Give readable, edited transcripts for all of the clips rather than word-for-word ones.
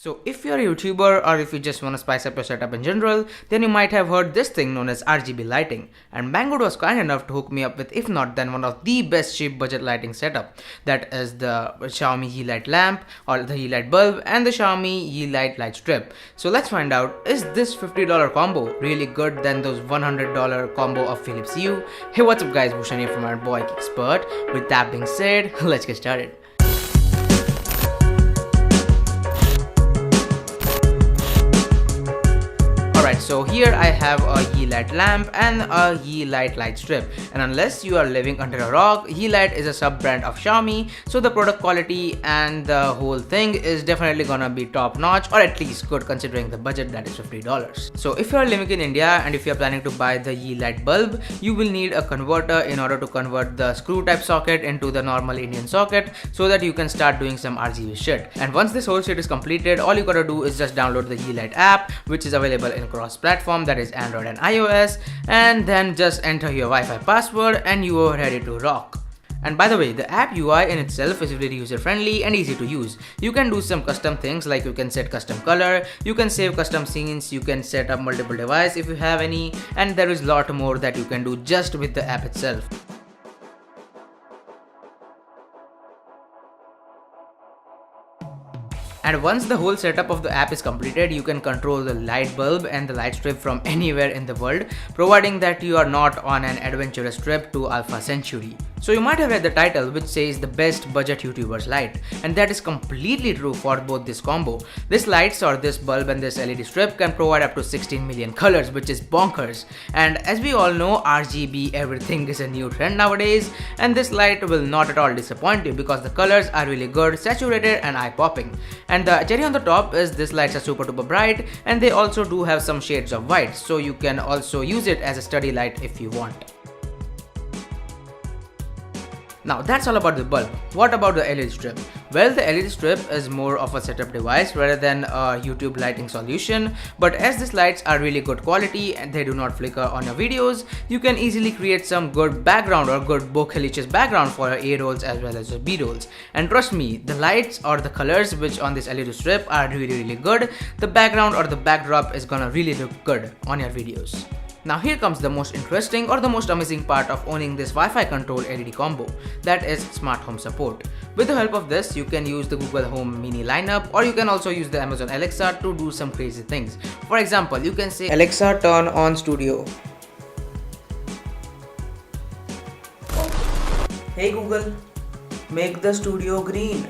So if you're a YouTuber or if you just want to spice up your setup in general, then you might have heard this thing known as RGB lighting. And Banggood was kind enough to hook me up with, if not then one of the best cheap budget lighting setup. That is the Xiaomi Yeelight lamp or the Yeelight bulb and the Xiaomi Yeelight light strip. So let's find out, is this $50 combo really good than those $100 combo of Philips Hue? Hey, what's up guys, Bhushan here from abgeekexpert. With that being said, let's get started. Alright, so here I have a Yeelight lamp and a Yeelight light strip, and unless you are living under a rock, Yeelight is a sub-brand of Xiaomi, so the product quality and the whole thing is definitely gonna be top notch, or at least good considering the budget that is $50. So if you are living in India and if you are planning to buy the Yeelight bulb, you will need a converter in order to convert the screw type socket into the normal Indian socket so that you can start doing some RGB shit. And once this whole shit is completed, all you gotta do is just download the Yeelight app, which is available in cross-platform, that is Android and iOS, and then just enter your Wi-Fi password and you are ready to rock. And by the way, the app UI in itself is really user-friendly and easy to use. You can do some custom things like you can set custom color, you can save custom scenes, you can set up multiple devices if you have any, and there is a lot more that you can do just with the app itself. And once the whole setup of the app is completed, you can control the light bulb and the light strip from anywhere in the world, providing that you are not on an adventurous trip to Alpha Centauri. So you might have read the title which says the best budget YouTubers light, and that is completely true for both this combo. This lights or this bulb and this LED strip can provide up to 16 million colors, which is bonkers. And as we all know, RGB everything is a new trend nowadays, and this light will not at all disappoint you because the colors are really good, saturated and eye-popping. And the cherry on the top is this lights are super duper bright, and they also do have some shades of white, so you can also use it as a study light if you want. Now that's all about the bulb. What about the LED strip? Well, the LED strip is more of a setup device rather than a YouTube lighting solution, but as these lights are really good quality and they do not flicker on your videos, you can easily create some good background or good bokeh background for your A rolls as well as your B rolls. And trust me, the lights or the colors which on this LED strip are really good. The background or the backdrop is gonna really look good on your videos. Now here comes the most interesting or the most amazing part of owning this Wi-Fi controlled LED combo, that is smart home support. With the help of this, you can use the Google Home Mini lineup, or you can also use the Amazon Alexa to do some crazy things. For example, you can say, Alexa, turn on studio. Hey Google, make the studio green.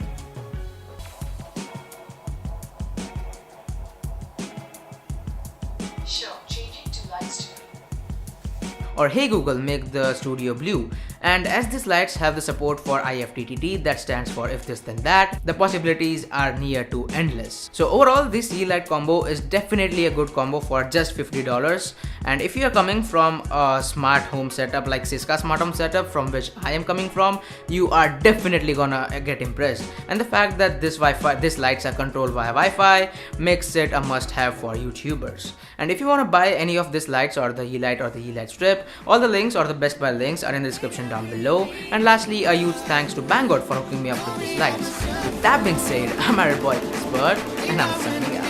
Or hey Google, make the studio blue. And as these lights have the support for IFTTT, that stands for if this then that, the possibilities are near to endless. So overall, this Yeelight combo is definitely a good combo for just $50. And if you are coming from a smart home setup like Cisco smart home setup from which I am coming from, you are definitely gonna get impressed. And the fact that these lights are controlled via Wi-Fi makes it a must-have for YouTubers. And if you want to buy any of these lights or the Yeelight or the Yeelight strip, all the links or the best buy links are in the description down below. And lastly, a huge thanks to Banggood for hooking me up with these lights. With that being said, I'm abgeekexpert and I'm signing out.